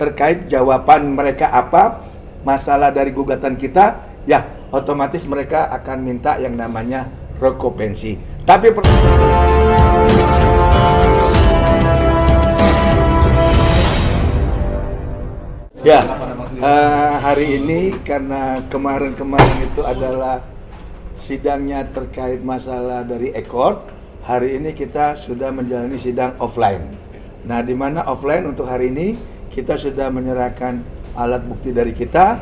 terkait jawaban mereka apa, masalah dari gugatan kita, ya otomatis mereka akan minta yang namanya rekopensi. Tapi ya, hari ini karena kemarin itu adalah sidangnya terkait masalah dari Ekor, hari ini kita sudah menjalani sidang offline. Nah, di mana offline untuk hari ini kita sudah menyerahkan alat bukti dari kita,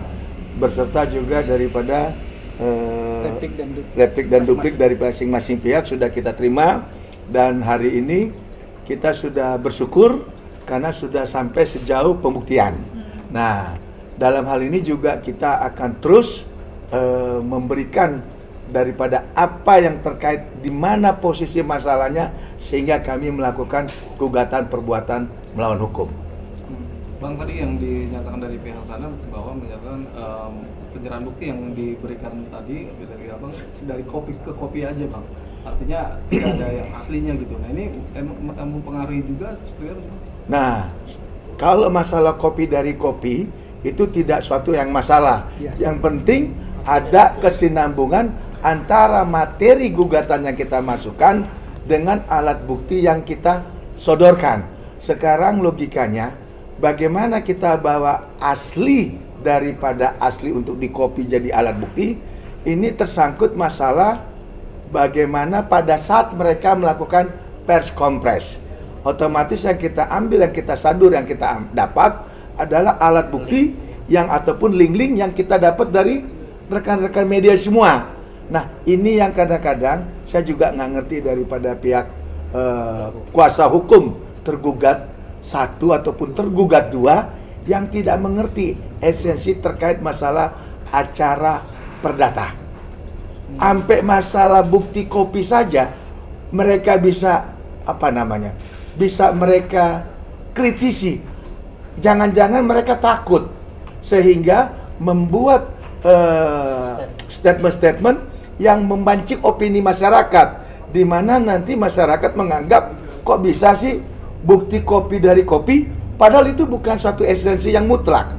beserta juga daripada replik dan duplik dari masing-masing pihak sudah kita terima, dan hari ini kita sudah bersyukur karena sudah sampai sejauh pembuktian. Nah, dalam hal ini juga kita akan terus memberikan daripada apa yang terkait di mana posisi masalahnya sehingga kami melakukan gugatan perbuatan melawan hukum. Bang, tadi yang dinyatakan dari pihak sana bahwa menyatakan penyerahan bukti yang diberikan tadi dari abang dari kopi ke kopi aja, Bang. Artinya tidak ada yang aslinya gitu. Nah, ini mempengaruhi juga seperti apa? Nah, kalau masalah kopi dari kopi itu tidak suatu yang masalah. Yang penting ada kesinambungan antara materi gugatan yang kita masukkan dengan alat bukti yang kita sodorkan. Sekarang logikanya, bagaimana kita bawa asli daripada asli untuk dikopi jadi alat bukti, ini tersangkut masalah bagaimana pada saat mereka melakukan pers kompres. Otomatis yang kita ambil, yang kita sadur, yang kita dapat adalah alat bukti yang ataupun link-link yang kita dapat dari rekan-rekan media semua. Nah, ini yang kadang-kadang saya juga nggak ngerti daripada pihak kuasa hukum tergugat satu ataupun tergugat dua yang tidak mengerti esensi terkait masalah acara perdata. Sampai masalah bukti kopi saja mereka bisa bisa mereka kritisi. Jangan-jangan mereka takut sehingga membuat statement-statement yang memancing opini masyarakat, di mana nanti masyarakat menganggap kok bisa sih bukti kopi dari kopi, padahal itu bukan suatu esensi yang mutlak.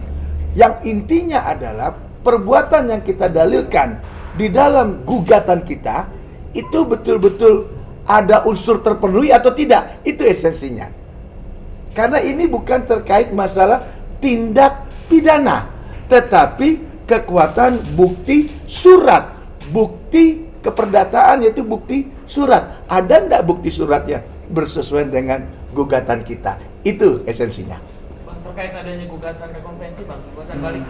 Yang intinya adalah perbuatan yang kita dalilkan di dalam gugatan kita itu betul-betul ada unsur terpenuhi atau tidak, itu esensinya. Karena ini bukan terkait masalah tindak pidana, tetapi kekuatan bukti surat, bukti keperdataan, yaitu bukti surat. Ada enggak bukti suratnya bersesuaian dengan gugatan kita? Itu esensinya. Bang, terkait adanya gugatan rekonvensi, Bang, gugatan balik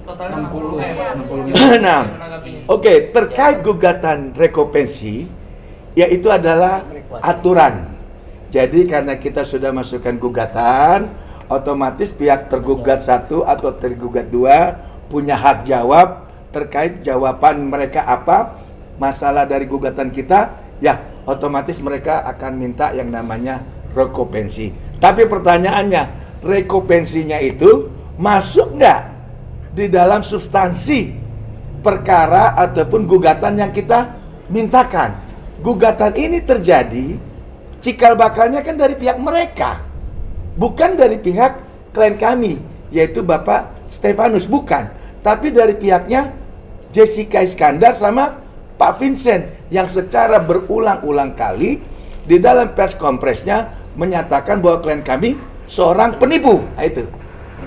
totalnya 60 Nah, oke, terkait gugatan rekonvensi, yaitu adalah aturan. Jadi karena kita sudah masukkan gugatan, otomatis pihak tergugat satu atau tergugat dua punya hak jawab terkait jawaban mereka apa, masalah dari gugatan kita, ya otomatis mereka akan minta yang namanya rekopensi. Tapi pertanyaannya, rekopensinya itu masuk nggak di dalam substansi perkara ataupun gugatan yang kita mintakan? Gugatan ini terjadi, cikal bakalnya kan dari pihak mereka, bukan dari pihak klien kami, yaitu Bapak Stefanus, bukan, tapi dari pihaknya Jessica Iskandar sama Pak Vincent, yang secara berulang-ulang kali di dalam pers kompresnya menyatakan bahwa klien kami seorang penipu. Nah,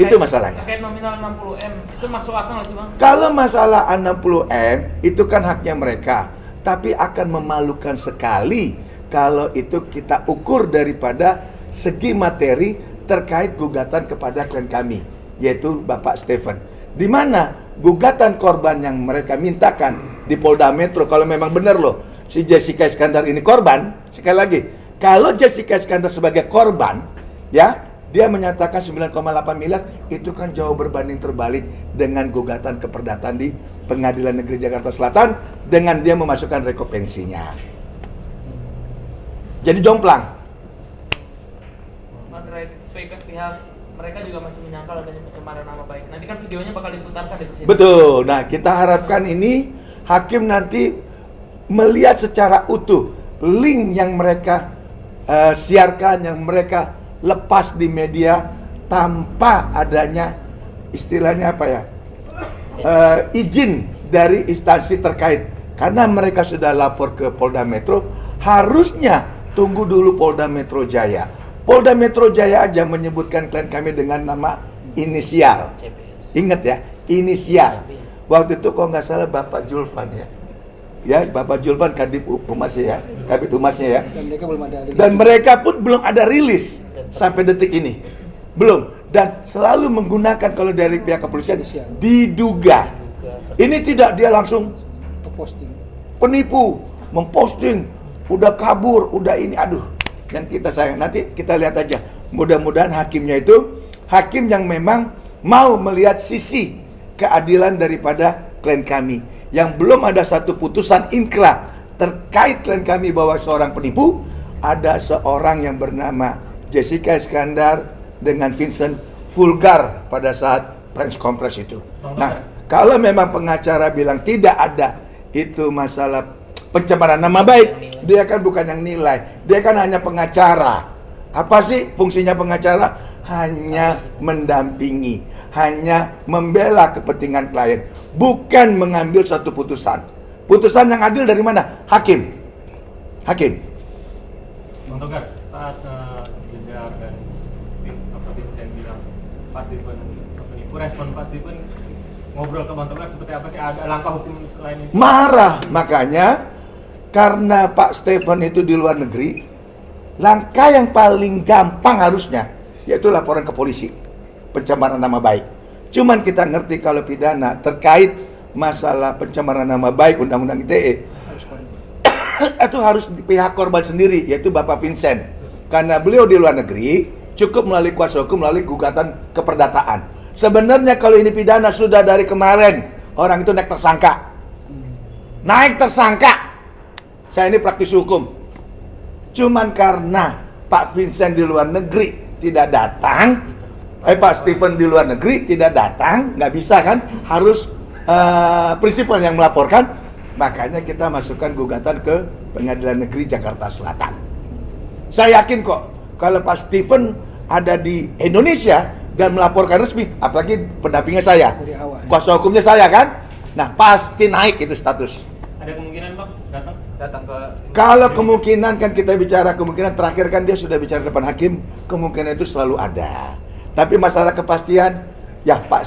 itu masalahnya. Terkait nominal 60M, itu masuk akal nggak sih, Bang? Kalau masalah 60M itu kan haknya mereka, tapi akan memalukan sekali kalau itu kita ukur daripada segi materi terkait gugatan kepada klien kami, yaitu Bapak Stephen. Di mana gugatan korban yang mereka mintakan di Polda Metro, kalau memang benar loh si Jessica Iskandar ini korban, sekali lagi, kalau Jessica Iskandar sebagai korban, ya, dia menyatakan 9,8 miliar, itu kan jauh berbanding terbalik dengan gugatan keperdataan di Pengadilan Negeri Jakarta Selatan dengan dia memasukkan rekopensinya. Jadi jomplang. Materai pihak mereka juga masih menyangkal adanya pencemaran nama baik. Nanti kan videonya bakal diputarkan di sini. Betul. Nah, kita harapkan ini hakim nanti melihat secara utuh link yang mereka siarkan, yang mereka lepas di media tanpa adanya istilahnya apa ya, izin dari instansi terkait. Karena mereka sudah lapor ke Polda Metro, harusnya tunggu dulu Polda Metro Jaya. Polda Metro Jaya aja menyebutkan klien kami dengan nama inisial. Ingat ya, inisial. Waktu itu kalau nggak salah Bapak Julvan ya. Ya, Bapak Julvan Kadip Humas ya, Kabid Humasnya ya. Dan mereka pun belum ada rilis sampai detik ini. Belum. Dan selalu menggunakan kalau dari pihak kepolisian diduga. Ini tidak dia langsung penipu, memposting, udah kabur, udah ini, aduh. Yang kita sayang, nanti kita lihat aja. Mudah-mudahan hakimnya itu hakim yang memang mau melihat sisi keadilan daripada klien kami. Yang belum ada satu putusan inkra terkait klien kami bahwa seorang penipu. Ada seorang yang bernama Jessica Iskandar dengan Vincent vulgar pada saat press conference itu. Nah, kalau memang pengacara bilang tidak ada itu masalah pencemaran nama baik, dia kan bukan yang nilai, dia kan hanya pengacara. Apa sih fungsinya pengacara? Hanya mendampingi, hanya membela kepentingan klien, bukan mengambil satu putusan. Putusan yang adil dari mana? Hakim. Hakim. Bang Togar, saat Jejar dan Vincent bilang Pak Stephen penipu, respon Pak Stephen ngobrol ke Bang Togar seperti apa sih? Ada langkah hukum selain itu? Marah, makanya karena Pak Stephen itu di luar negeri, langkah yang paling gampang harusnya yaitu laporan ke polisi, pencemaran nama baik. Cuman kita ngerti kalau pidana terkait masalah pencemaran nama baik Undang-Undang ITE itu harus di pihak korban sendiri, yaitu Bapak Vincent. Karena beliau di luar negeri, cukup melalui kuasa hukum, melalui gugatan keperdataan. Sebenarnya kalau ini pidana sudah dari kemarin, orang itu naik tersangka. Naik tersangka. Saya ini praktisi hukum. Cuman karena Pak Vincent di luar negeri tidak datang, Pak Stephen di luar negeri tidak datang, nggak bisa kan, harus prinsipal yang melaporkan, makanya kita masukkan gugatan ke Pengadilan Negeri Jakarta Selatan. Saya yakin kok, kalau Pak Stephen ada di Indonesia dan melaporkan resmi, apalagi pendampingnya saya, kuasa hukumnya saya kan, nah pasti naik itu status. Ada kemungkinan Bang datang ke... Kalau kemungkinan kan kita bicara kemungkinan terakhir kan dia sudah bicara depan hakim, kemungkinan itu selalu ada. Tapi masalah kepastian, ya Pak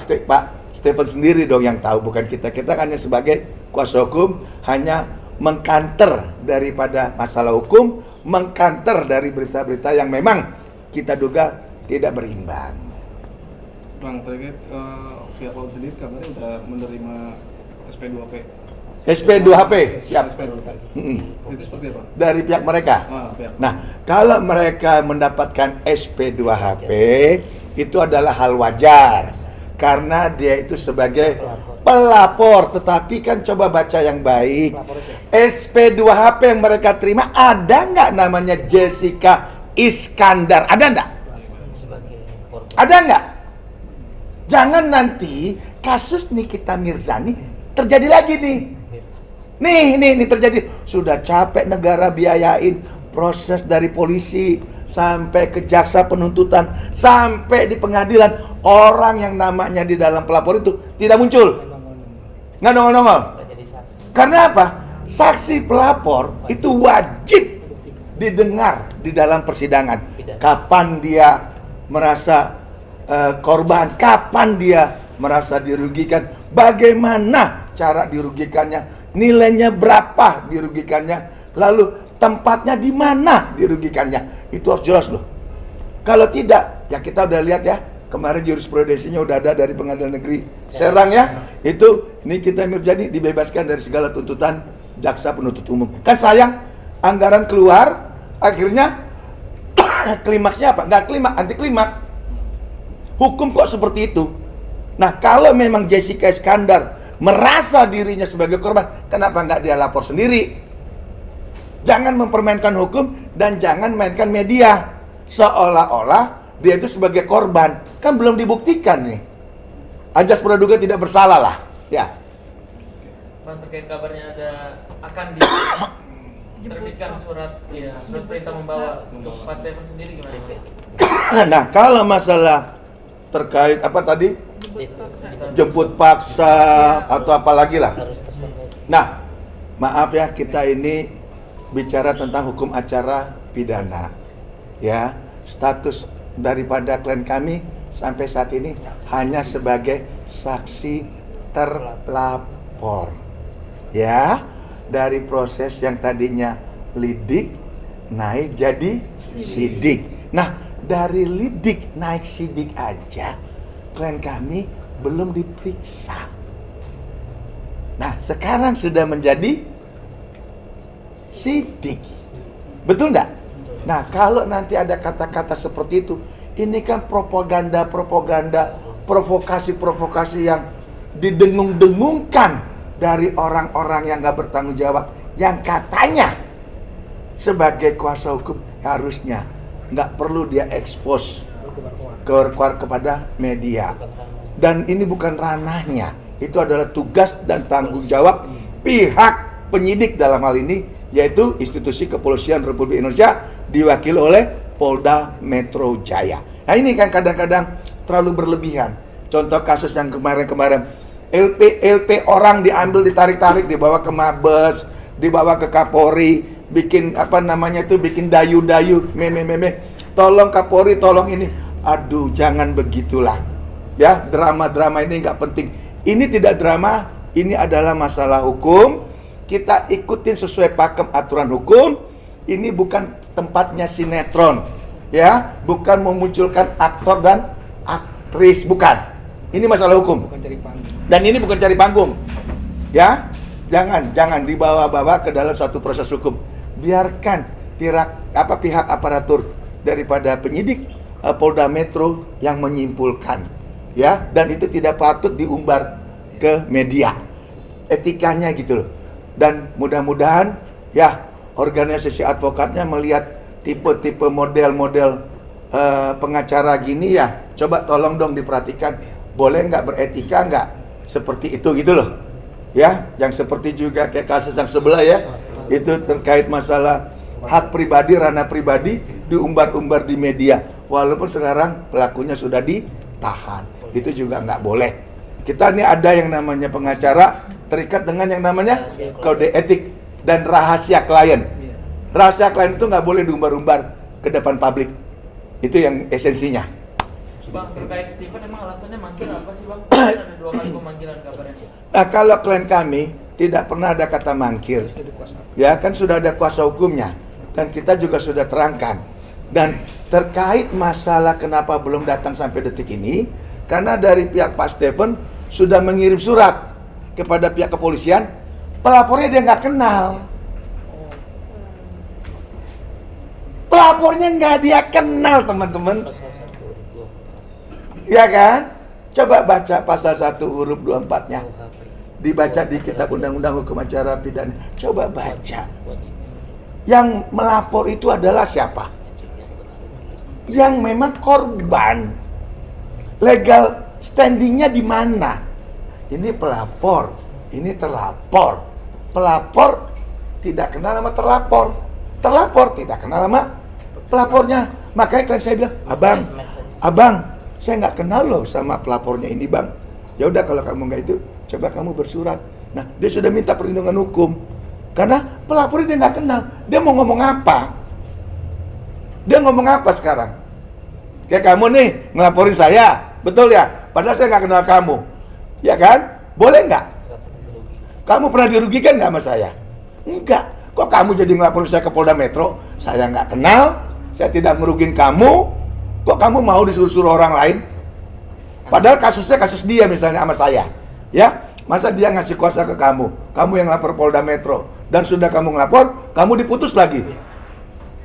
Stephen sendiri dong yang tahu, bukan kita. Kita hanya sebagai kuasa hukum, hanya mengkanter daripada masalah hukum, mengkanter dari berita-berita yang memang kita duga tidak berimbang. Bang, terkait pihak polisi sendiri kabarnya udah menerima SP2HP. SP2HP, siap. Itu seperti apa? Dari pihak mereka. Pihak. Nah, kalau mereka mendapatkan SP2HP, itu adalah hal wajar. Karena dia itu sebagai pelapor. Tetapi kan coba baca yang baik. SP2HP yang mereka terima, ada nggak namanya Jessica Iskandar? Ada nggak? Ada nggak? Jangan nanti kasus Nikita Mirzani terjadi lagi nih. Nih terjadi. Sudah capek negara biayain proses dari polisi sampai ke jaksa penuntutan sampai di pengadilan, orang yang namanya di dalam pelapor itu tidak muncul, nggak nongol-nongol. Karena apa? Saksi pelapor itu wajib didengar di dalam persidangan. Kapan dia merasa korban, kapan dia merasa dirugikan, bagaimana cara dirugikannya, nilainya berapa dirugikannya, lalu tempatnya di mana dirugikannya, itu harus jelas loh. Kalau tidak, ya kita udah lihat ya, kemarin jurisprudensinya udah ada dari Pengadilan Negeri Serang ya, itu Nikita Mirzani dibebaskan dari segala tuntutan jaksa penuntut umum. Kan sayang, anggaran keluar, akhirnya klimaksnya apa? Nggak klimaks, anti klimaks. Hukum kok seperti itu? Nah, kalau memang Jessica Iskandar merasa dirinya sebagai korban, kenapa nggak dia lapor sendiri? Jangan mempermainkan hukum dan jangan mainkan media seolah-olah dia itu sebagai korban. Kan belum dibuktikan nih. Ajas praduga tidak bersalah lah. Ya. Bang, terkait kabarnya akan diterbitkan surat perintah membawa untuk Pak Stephen sendiri gimana? Nah, kalau masalah terkait apa tadi? Jemput paksa atau apa lagi lah. Nah, maaf ya, kita ini bicara tentang hukum acara pidana. Ya, status daripada klien kami sampai saat ini hanya sebagai saksi terlapor. Ya, dari proses yang tadinya lidik naik jadi sidik. Nah, dari lidik naik sidik aja klien kami belum diperiksa. Nah, sekarang sudah menjadi sidik. Betul enggak? Nah, kalau nanti ada kata-kata seperti itu, ini kan propaganda-propaganda, provokasi-provokasi yang didengung-dengungkan dari orang-orang yang nggak bertanggung jawab, yang katanya sebagai kuasa hukum harusnya nggak perlu dia expose kepada media. Dan ini bukan ranahnya, itu adalah tugas dan tanggung jawab pihak penyidik dalam hal ini, yaitu institusi kepolisian Republik Indonesia diwakili oleh Polda Metro Jaya. Nah, ini kan kadang-kadang terlalu berlebihan. Contoh kasus yang kemarin-kemarin, LP orang diambil, ditarik-tarik, dibawa ke Mabes, dibawa ke Kapolri, bikin apa namanya itu, bikin dayu-dayu, meme, tolong Kapolri, tolong ini. Aduh, jangan begitulah. Ya, drama-drama ini nggak penting. Ini tidak drama, ini adalah masalah hukum. Kita ikutin sesuai pakem aturan hukum. Ini bukan tempatnya sinetron, ya, bukan memunculkan aktor dan aktris, bukan. Ini masalah hukum. Dan ini bukan cari panggung, ya. Jangan dibawa-bawa ke dalam suatu proses hukum. Biarkan pihak aparatur daripada penyidik Polda Metro yang menyimpulkan, ya. Dan itu tidak patut diumbar ke media. Etikanya gitu loh. Dan mudah-mudahan ya organisasi advokatnya melihat tipe-tipe model-model pengacara gini ya, coba tolong dong diperhatikan, boleh nggak beretika nggak seperti itu gitu loh, ya. Yang seperti juga kayak kasus yang sebelah ya, itu terkait masalah hak pribadi, ranah pribadi diumbar-umbar di media, walaupun sekarang pelakunya sudah ditahan, itu juga nggak boleh. Kita ini ada yang namanya pengacara terikat dengan yang namanya kode etik dan rahasia klien. Rahasia klien itu nggak boleh diumbar-umbar ke depan publik. Itu yang esensinya. Bang, terkait Steven, emang alasannya manggil apa sih Bang? Ada 2 kali pemanggilan kabarnya. Nah, kalau klien kami tidak pernah ada kata mangkir. Ya kan sudah ada kuasa hukumnya. Dan kita juga sudah terangkan. Dan terkait masalah kenapa belum datang sampai detik ini, karena dari pihak Pak Steven sudah mengirim surat kepada pihak kepolisian, pelapornya dia nggak kenal. Pelapornya nggak dia kenal, teman-teman. Ya kan? Coba baca pasal 1 huruf 24-nya. Dibaca di kitab Undang-Undang Hukum Acara Pidana. Coba baca. Yang melapor itu adalah siapa? Yang memang korban. Legal standingnya di mana? Ini pelapor, ini terlapor. Pelapor tidak kenal sama terlapor. Terlapor tidak kenal sama pelapornya. Makanya klien saya bilang, abang, saya nggak kenal loh sama pelapornya ini bang. Ya udah kalau kamu nggak itu, coba kamu bersurat. Nah, dia sudah minta perlindungan hukum karena pelapornya dia nggak kenal. Dia mau ngomong apa? Dia ngomong apa sekarang? Kayak kamu nih ngelaporin saya, betul ya? Padahal saya nggak kenal kamu, ya kan? Boleh nggak? Kamu pernah dirugikan nggak sama saya? Enggak. Kok kamu jadi ngelaporin saya ke Polda Metro? Saya nggak kenal, saya tidak ngerugin kamu. Kok kamu mau disuruh-suruh orang lain? Padahal kasusnya kasus dia misalnya sama saya, ya? Masa dia ngasih kuasa ke kamu yang lapor Polda Metro, dan sudah kamu ngelapor, kamu diputus lagi.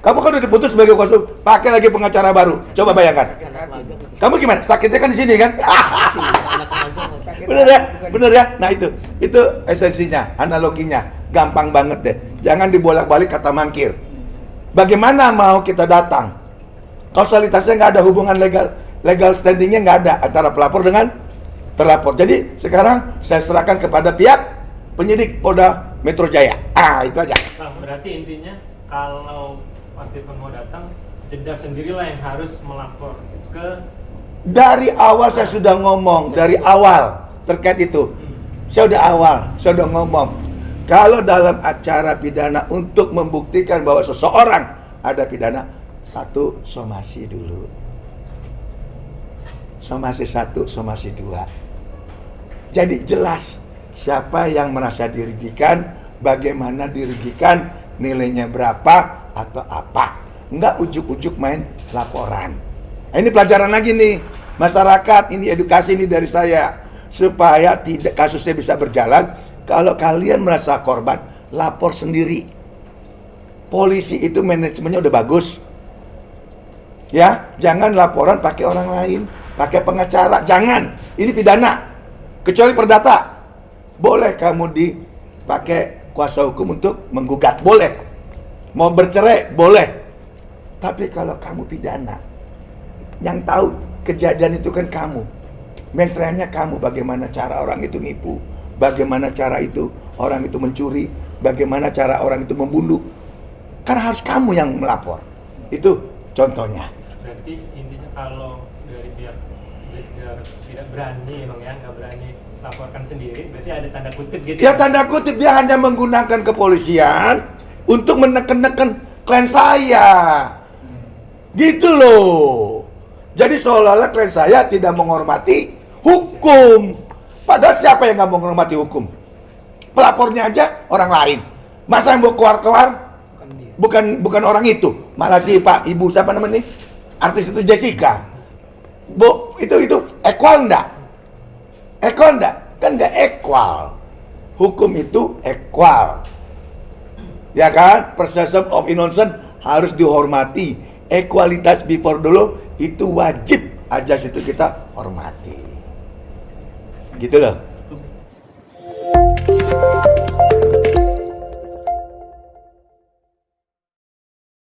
Kamu kan udah diputus sebagai kuasa, pakai lagi pengacara baru. Coba bayangkan. Kamu gimana? Sakitnya kan di sini kan? Bener ya? Bener ya? Nah itu esensinya, analoginya. Gampang banget deh. Jangan dibolak-balik kata mangkir. Bagaimana mau kita datang? Kausalitasnya nggak ada, hubungan legal standingnya nggak ada antara pelapor dengan terlapor. Jadi sekarang saya serahkan kepada pihak penyidik Polda Metro Jaya. Itu aja. Nah, berarti intinya kalau Pak Steven mau datang, jeda sendirilah yang harus melapor ke Dari awal saya sudah ngomong, dari awal terkait itu. Saya sudah ngomong. Kalau dalam acara pidana untuk membuktikan bahwa seseorang ada pidana, satu, somasi dulu. Somasi 1, somasi 2. Jadi jelas siapa yang merasa dirugikan, bagaimana dirugikan, nilainya berapa atau apa. Enggak ujuk-ujuk main laporan. Nah, ini pelajaran lagi nih masyarakat, ini edukasi ini dari saya supaya tidak kasusnya bisa berjalan. Kalau kalian merasa korban, lapor sendiri. Polisi itu manajemennya udah bagus. Ya, jangan laporan pakai orang lain, pakai pengacara, jangan. Ini pidana. Kecuali perdata. Boleh kamu dipakai kuasa hukum untuk menggugat, boleh. Mau bercerai, boleh. Tapi kalau kamu pidana, yang tahu kejadian itu kan kamu. Mesranya kamu, bagaimana cara orang itu nipu, bagaimana cara itu orang itu mencuri, bagaimana cara orang itu membunuh. Kan harus kamu yang melapor. Itu contohnya. Berarti intinya kalau dari pihak tidak berani, nggak berani laporkan sendiri, berarti ada tanda kutip gitu. Ya tanda kutip, dia hanya menggunakan kepolisian untuk menekan-nekan klien saya. Gitu loh. Jadi seolah-olah klien saya tidak menghormati hukum. Padahal siapa yang nggak menghormati hukum? Pelapornya aja orang lain. Masa yang mau keluar-keluar bukan orang itu. Malah si Pak Ibu siapa namanya nih? Artis itu Jessica. Bu, itu equal enggak? Equal enggak? Kan enggak equal. Hukum itu equal. Ya kan? Presumption of innocence harus dihormati. Equalitas before the law itu wajib, ajas itu kita hormati. Gitu loh.